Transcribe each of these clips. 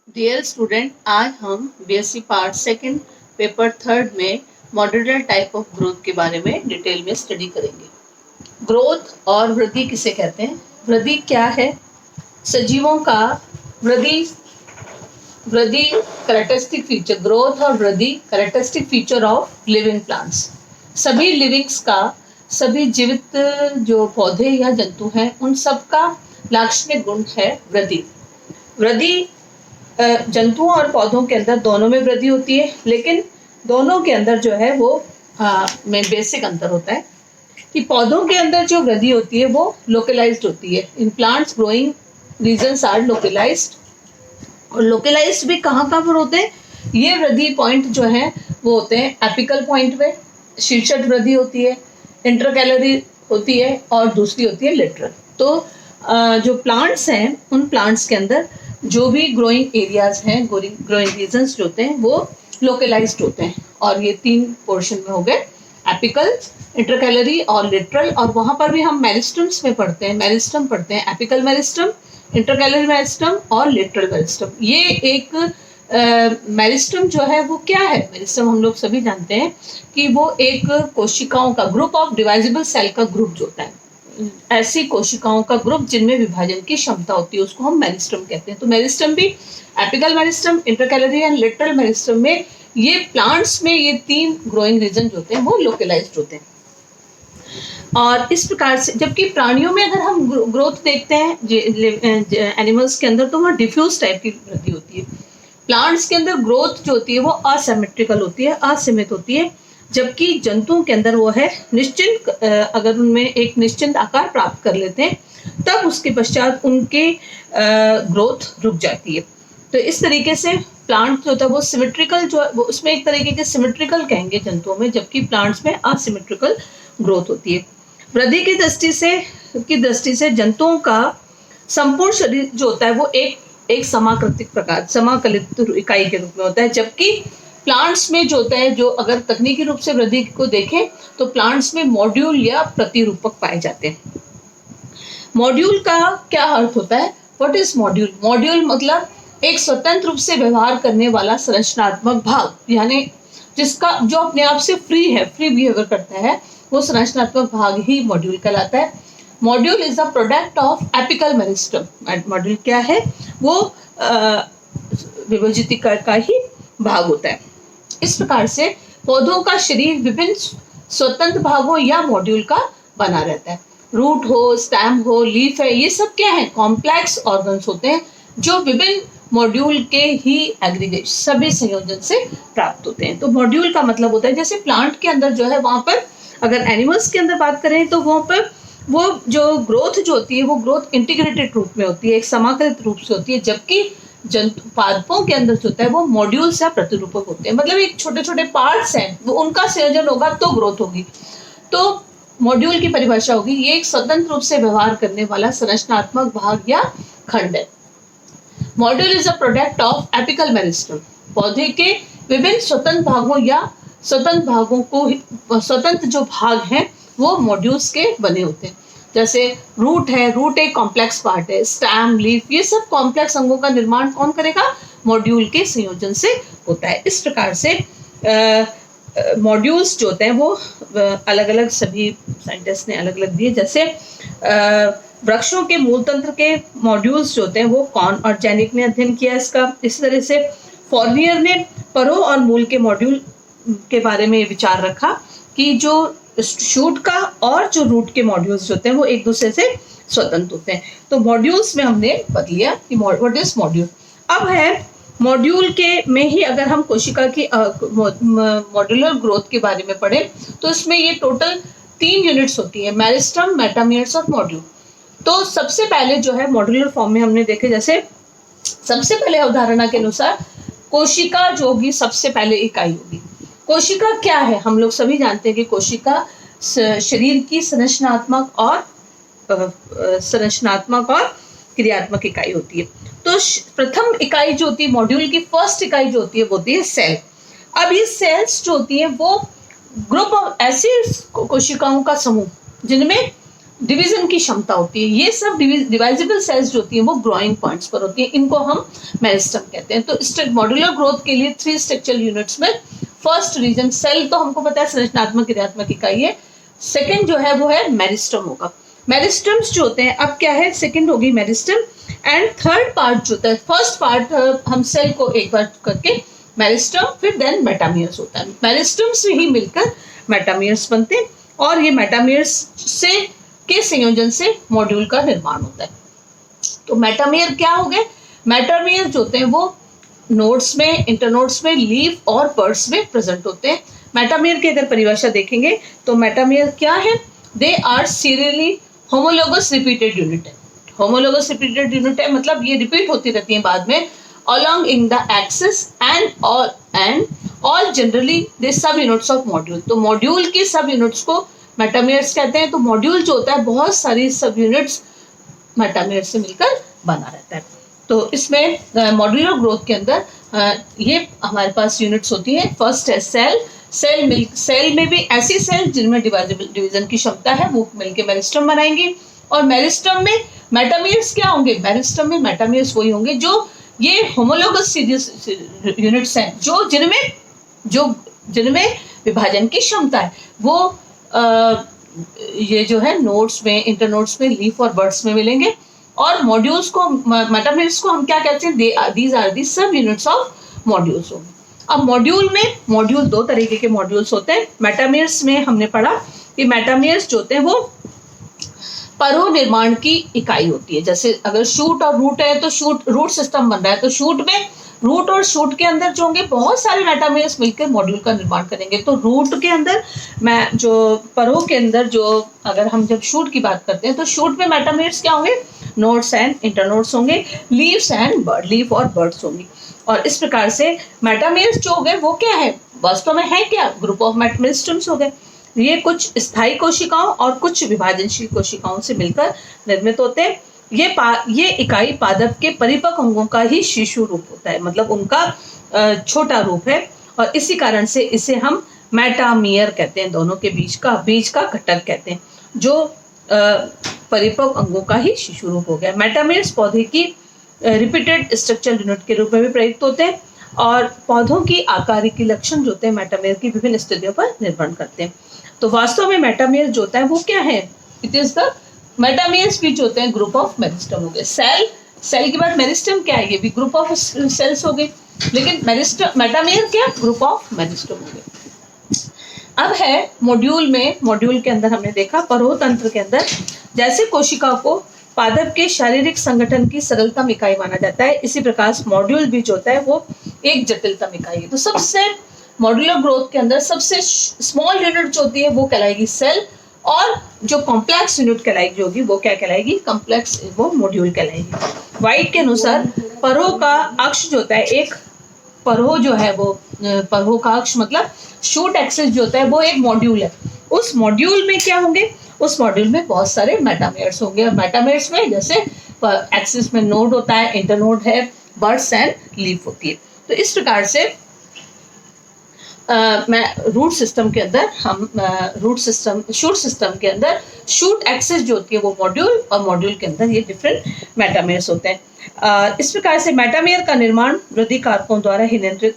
Dear student, आज हम BSc part second paper third में मॉड्यूलर टाइप ऑफ ग्रोथ के बारे में डिटेल में स्टडी करेंगे। ग्रोथ और वृद्धि किसे कहते हैं? वृद्धि क्या है? सजीवों का वृद्धि वृद्धि कैरेक्टरिस्टिक फीचर, ग्रोथ और वृद्धि characteristic feature of living plants. सभी लिविंग्स का, सभी जीवित जो पौधे या जंतु हैं उन सब का लाक्षणिक गुण है वृद्धि। वृद्धि जंतुओं और पौधों के अंदर दोनों में वृद्धि होती है, लेकिन दोनों के अंदर जो है वो में बेसिक अंतर होता है कि पौधों के अंदर जो वृद्धि होती है वो लोकलाइज्ड होती है। In plants growing regions are localized. और लोकलाइज्ड भी कहाँ पर होते हैं? ये वृद्धि पॉइंट जो है वो होते हैं एपिकल पॉइंट में, शीर्षक वृद्धि होती है, इंटरकैलरी होती है और दूसरी होती है लेटरल। तो जो प्लांट्स हैं उन प्लांट्स के अंदर जो भी ग्रोइंग एरियाज हैं, ग्रोइंग रीजन्स जो होते हैं वो लोकलाइज्ड होते हैं। और ये तीन पोर्शन में हो गए, एपिकल, इंटरकैलरी और लेटरल। और वहां पर भी हम मेरिस्टम्स में पढ़ते हैं, मेरिस्टम पढ़ते हैं, एपिकल मेरिस्टम, इंटरकैलरी मेरिस्टम और लेटरल मेरिस्टम। ये एक मेरिस्टम जो है वो क्या है? मेरिस्टम हम लोग सभी जानते हैं कि वो एक कोशिकाओं का ग्रुप ऑफ डिवाइजिबल सेल का ग्रुप जो होता है, ऐसी कोशिकाओं का ग्रुप जिनमें विभाजन की क्षमता होती है, उसको हम मेरिस्टम कहते हैं। तो मेरिस्टम भी apical meristem, intercalary and lateral meristem में, ये प्लांट्स में ये तीन ग्रोइंग रीजन जो होते हैं वो लोकलाइज्ड होते हैं। और इस प्रकार से, जबकि प्राणियों में अगर हम ग्रोथ देखते हैं एनिमल्स के अंदर, तो वहाँ डिफ्यूज टाइप की वृद्धि होती है। प्लांट्स के अंदर ग्रोथ जो होती है वो असिमेट्रिकल होती है, असीमित होती है, जबकि जंतुओं के अंदर वो है निश्चित। अगर उनमें एक निश्चित आकार प्राप्त कर लेते हैं तब उसके पश्चात उनके ग्रोथ रुक जाती है। तो इस तरीके से प्लांट जो होता है वो सिमेट्रिकल, जो वो उसमें एक तरीके के सिमेट्रिकल कहेंगे जंतुओं में, जबकि प्लांट्स में असिमेट्रिकल ग्रोथ होती है। वृद्धि की दृष्टि से जंतुओं का संपूर्ण शरीर जो होता है वो एक समाकलित इकाई के रूप में होता है, जबकि प्लांट्स में जो होता है, जो अगर तकनीकी रूप से वृद्धि को देखें तो प्लांट्स में मॉड्यूल या प्रतिरूपक पाए जाते हैं। मॉड्यूल का क्या अर्थ होता है? What is module? मॉड्यूल मतलब एक स्वतंत्र रूप से व्यवहार करने वाला संरचनात्मक भाग, यानी जिसका जो अपने आप से फ्री बिहेवियर करता है, वो संरचनात्मक भाग ही मॉड्यूल कहलाता है। Module is the product of apical meristem. Module क्या है? वो विभाजित का ही भाग होता है। इस प्रकार से पौधों का शरीर विभिन्न स्वतंत्र भागों या मॉड्यूल का बना रहता है। रूट हो, स्टेम हो, लीफ है, ये सब क्या है? कॉम्प्लेक्स ऑर्गन्स होते हैं जो विभिन्न मॉड्यूल के ही एग्रीगेट, सभी संयोजन से प्राप्त होते हैं। तो मॉड्यूल का मतलब होता है, जैसे प्लांट के अंदर जो है, वहां पर अगर एनिमल्स के अंदर बात करें तो वहां पर वो जो ग्रोथ जो होती है वो ग्रोथ इंटीग्रेटेड रूप में होती है, एक समाकलित रूप से होती है, जबकि जंतु पादपों के अंदर जो होता है वो मॉड्यूल्स या प्रतिरूपक होते हैं। मतलब एक छोटे छोटे पार्ट्स हैं, वो उनका संयोजन होगा तो ग्रोथ होगी। तो मॉड्यूल की परिभाषा होगी, ये एक स्वतंत्र रूप से व्यवहार करने वाला संरचनात्मक भाग या खंड है। Module is a product of apical meristem. पौधे के विभिन्न स्वतंत्र भागों या स्वतंत्र जो भाग हैं वो मॉड्यूल्स के बने होते हैं। जैसे रूट है, रूट एक कॉम्प्लेक्स पार्ट है, स्टेम, लीफ, ये सब कॉम्प्लेक्स अंगों का निर्माण कौन करेगा? मॉड्यूल के संयोजन से होता है। इस प्रकार से मॉड्यूल्स जो होते हैं वो अलग अलग, सभी साइंटिस्ट ने अलग अलग दिए। जैसे वृक्षों के मूल तंत्र के मॉड्यूल्स जो होते हैं वो कॉर्न और जेनिक ने अध्ययन किया इसका। इस तरह से फॉर्नियर ने परों और मूल के मॉड्यूल के बारे में विचार रखा कि जो शूट का और जो रूट के मॉड्यूल्स होते हैं वो एक दूसरे से स्वतंत्र होते हैं। तो मॉड्यूल्स में हमने बदल लिया कि व्हाट इज मॉड्यूल। अब है मॉड्यूल के में ही अगर हम कोशिका की मॉड्यूलर ग्रोथ के बारे में पढ़े तो इसमें ये टोटल 3 यूनिट्स होती है, मेरिस्टम, मेटामियर्स और मॉड्यूल। तो सबसे पहले जो है मॉड्यूलर फॉर्म में हमने देखे, जैसे सबसे पहले अवधारणा के अनुसार कोशिका जो होगी सबसे पहले इकाई होगी। कोशिका क्या है? हम लोग सभी जानते हैं कि कोशिका शरीर की संरचनात्मक और क्रियात्मक इकाई होती है। तो प्रथम इकाई जो होती है, मॉड्यूल की फर्स्ट इकाई जो होती है वो होती है सेल। अब ये सेल्स जो होती है वो ग्रुप ऑफ ऐसी कोशिकाओं का समूह जिनमें डिवीजन की क्षमता होती है, ये सब डिवाइजिबल सेल्स जो होती हैं वो ग्रोइंग पॉइंट्स पर होती हैं, इनको हम मेरिस्टम कहते हैं। तो मॉड्यूलर ग्रोथ के लिए 3 स्ट्रक्चरल यूनिट्स में फर्स्ट रीजन सेल तो हमको पता है संरचनात्मक क्रियात्मक इकाई है, सेकंड जो है वो है मेरिस्टम होगा। मेरिस्टम्स जो होते हैं, अब क्या है, सेकंड होगी मेरिस्टम एंड थर्ड पार्ट जो होता है, फर्स्ट पार्ट हम सेल को एक बार करके मेरिस्टम, फिर देन मेटामियर्स होता है, मेरिस्टम से ही मिलकर मेटामियर्स बनते हैं और ये मेटामियर्स से के संयोजन से मॉड्यूल का निर्माण होता है। तो मेटामियर क्या हो गए, मेटामियर जो होते हैं वो नोड्स में, इंटरनोड्स में, लीफ और बर्ड्स में प्रेजेंट होते हैं। मेटामियर की अगर परिभाषा देखेंगे तो मेटामियर क्या है, they are serially homologous repeated unit है। होमोलोगस रिपीटेड यूनिट है मतलब ये रिपीट होती रहती है बाद में along in the axis and all generally they सब यूनिट्स ऑफ मॉड्यूल। तो मॉड्यूल के सब यूनिट्स को मेटामियर्स कहते हैं। तो मॉड्यूल जो होता है बहुत सारी सब यूनिट्स मेटामियर से मिलकर बना रहता है। तो इसमें मॉड्यूलर ग्रोथ के अंदर ये हमारे पास यूनिट्स होती हैं। फर्स्ट है सेल, सेल में भी ऐसी सेल जिनमें डिवीजन की क्षमता है वो मिलकर मेरिस्टम बनाएंगी। और मेरिस्टम में मेटामियर्स क्या होंगे, मेरिस्टम में मेटामियर्स वही होंगे जो ये होमोलोगस यूनिट्स हैं जो जिनमें विभाजन की क्षमता है। वो ये जो है नोड्स में, इंटरनोड्स में, लीफ और बर्ड्स में मिलेंगे। और मॉड्यूल्स को, मेटामियर्स को हम क्या कहते हैं, दीज आर दी सब यूनिट्स ऑफ मॉड्यूल्स होंगे। अब मॉड्यूल दो तरीके के मॉड्यूल्स होते हैं। मेटामियर्स में हमने पढ़ा कि मेटामियर्स जो होते हैं वो परो निर्माण की इकाई होती है। जैसे अगर शूट और रूट है तो रूट सिस्टम बन रहा है, तो शूट में रूट और शूट के अंदर जो होंगे बहुत सारे मेटामियर्स मिलकर मॉड्यूल का निर्माण करेंगे। तो रूट के अंदर जो परो के अंदर जो, अगर हम जब शूट की बात करते हैं तो शूट में मेटामियर्स क्या होंगे, नोड्स एंड इंटरनोड्स होंगे, लीव्स एंड बर्ड, लीफ और बर्ड्स होंगी। और इस प्रकार से मेटामियर्स जो हो गए वो क्या है, वास्तव में है क्या, ग्रुप ऑफ मेरिस्टम्स हो गए। ये कुछ स्थायी कोशिकाओं और कुछ विभाजनशील कोशिकाओं से मिलकर निर्मित होते हैं। ये इकाई पादप के परिपक्व अंगों का ही शिशु रूप होता है, मतलब उनका छोटा रूप है। और इसी कारण से इसे हम मेटामियर कहते हैं, दोनों के बीच का घटक कहते हैं, जो परिपक्व अंगों का ही शिशु रूप हो गया। मेटामियर्स पौधे की रिपीटेड स्ट्रक्चरल यूनिट के रूप में भी प्रयुक्त होते हैं और पौधों की आकारिकी लक्षण जो होते हैं मेटामियर की विभिन्न स्थितियों पर निर्भर करते हैं। तो वास्तव में मेटामियर जो होता है वो क्या है, इट इज द मेटामियर्स भी जो होते हैं ग्रुप ऑफ मेरिस्टम हो गए। सेल के बाद मेरिस्टम क्या है, ये भी ग्रुप ऑफ सेल्स हो गए, लेकिन मेटामियर क्या, ग्रुप ऑफ मेरिस्टम हो गए। अब है मॉड्यूल के अंदर हमने देखा परोतंत्र के अंदर जैसे कोशिका को पादप के शारीरिक संगठन की सरलतम इकाई माना जाता है, इसी प्रकार मॉड्यूल भी जो होता है वो एक जटिलतम इकाई है। तो सबसे मॉड्यूलर ग्रोथ के अंदर सबसे स्मॉल यूनिट जो होती है वो कहलाएगी सेल, और जो कॉम्प्लेक्स यूनिट कहलाएगी होगी वो क्या कहलाएगी, कॉम्प्लेक्स, वो मॉड्यूल कहलाएगी। वाइट के अनुसार परो का अक्ष जो होता है, एक परो जो है वो परो का अक्ष मतलब शूट एक्सिस जो होता है वो एक मॉड्यूल है। उस मॉड्यूल में क्या होंगे, उस मॉड्यूल में बहुत सारे मेटामियर्स होंगे। और मेटामियर्स में जैसे एक्सिस में नोड होता है, इंटरनोड है, बर्ड्स एंड लीफ होती है। तो इस प्रकार से रूट सिस्टम के अंदर हम शूट सिस्टम के अंदर शूट एक्सिस जो होती है वो मॉड्यूल, और मॉड्यूल के अंदर ये डिफरेंट मेटामियर्स होते हैं। इस प्रकार से मेटामियर का निर्माण वृद्धि कारकों द्वारा ही नियंत्रित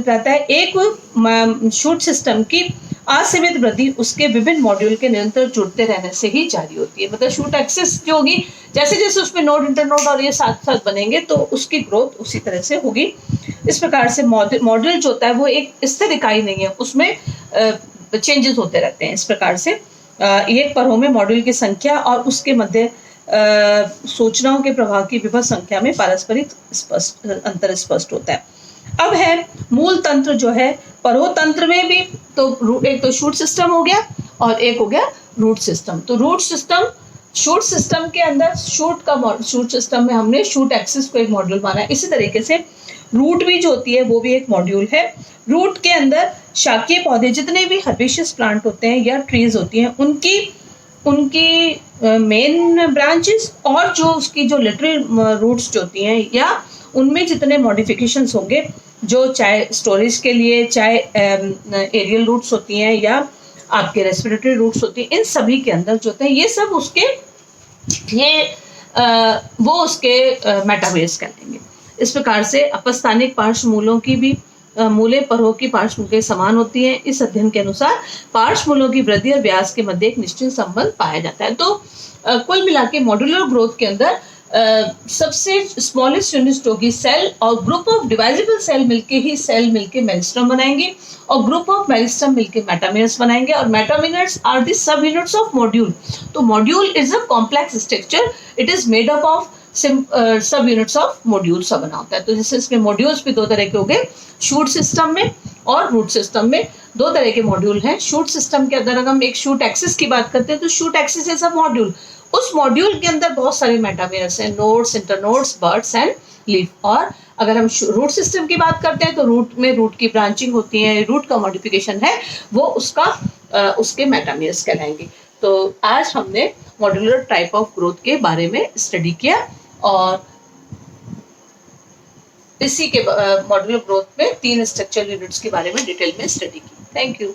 रहता है। एक शूट सिस्टम की असीमित वृद्धि उसके विभिन्न मॉड्यूल के निरंतर जुड़ते रहने से ही जारी होती है। मतलब शूट एक्सिस जो होगी, जैसे जैसे उसमें नोड, इंटरनोड और ये साथ साथ बनेंगे तो उसकी ग्रोथ उसी तरह से होगी। इस प्रकार से मॉड्यूल जो होता है वो एक स्थिर इकाई नहीं है, उसमें चेंजेस होते रहते हैं। इस प्रकार से एक परों में मॉड्यूल की संख्या और उसके मध्य सूचनाओं के प्रवाह की विभव संख्या में पारस्परिक अंतर स्पष्ट होता है। अब है मूल तंत्र जो है परोतंत्र में भी, तो एक तो शूट सिस्टम हो गया और एक हो गया रूट सिस्टम। तो शूट सिस्टम के अंदर शूट सिस्टम में हमने शूट एक्सिस को एक मॉड्यूल माना है। इसी तरीके से रूट भी जो होती है वो भी एक मॉड्यूल है। रूट के अंदर शाकीय पौधे जितने भी हर्बेशियस प्लांट होते हैं या ट्रीज होती हैं उनकी मेन ब्रांचेस और जो उसकी जो लिटरल रूट्स जो होती हैं या उनमें जितने मॉडिफिकेशंस होंगे, जो चाहे स्टोरेज के लिए, चाहे एरियल रूट्स होती हैं या आपके रेस्पिरेटरी रूट्स होती हैं, इन सभी के अंदर जो होते हैं ये सब उसके वो उसके मेटाबेस कहलाएंगे। इस प्रकार से अपस्थानिक पार्श्व मूलों की भी मूले परहों की पार्श्व के समान होती है। इस अध्ययन के अनुसार पार्श्व मूलों की वृद्धि और व्यास के मध्य एक निश्चित संबंध पाया जाता है। तो कुल मिला के मॉड्यूलर ग्रोथ के अंदर सबसे स्मॉलेस्ट यूनिट होगी सेल, और ग्रुप ऑफ डिवाइजिबल सेल मिलके मेरिस्टम बनाएंगे, और ग्रुप ऑफ मेरिस्टम मिलके मेटामेयर्स बनाएंगे, और metamers are the subunits of module. तो module is a complex structure, it is made up of subunits of module सब बना होता है। तो जैसे इसमें मॉड्यूल्स भी दो तरह के हो गए, शूट सिस्टम में और रूट सिस्टम में दो तरह के मॉड्यूल हैं। शूट सिस्टम के अंदर अगर हम एक शूट एक्सिस की बात करते हैं तो shoot axis is a module, उस मॉड्यूल के अंदर बहुत सारे मेटामेयर्स हैं, nodes, internodes, birds and leaf. और अगर हम रूट सिस्टम की बात करते हैं तो रूट में रूट की ब्रांचिंग होती है, रूट का मॉडिफिकेशन है वो उसके मेटामेयर्स कहलाएंगे। तो आज हमने मॉड्यूलर टाइप ऑफ ग्रोथ के बारे में स्टडी किया, और इसी के मॉड्यूलर ग्रोथ में 3 स्ट्रक्चरल यूनिट्स के बारे में डिटेल में स्टडी की। Thank you.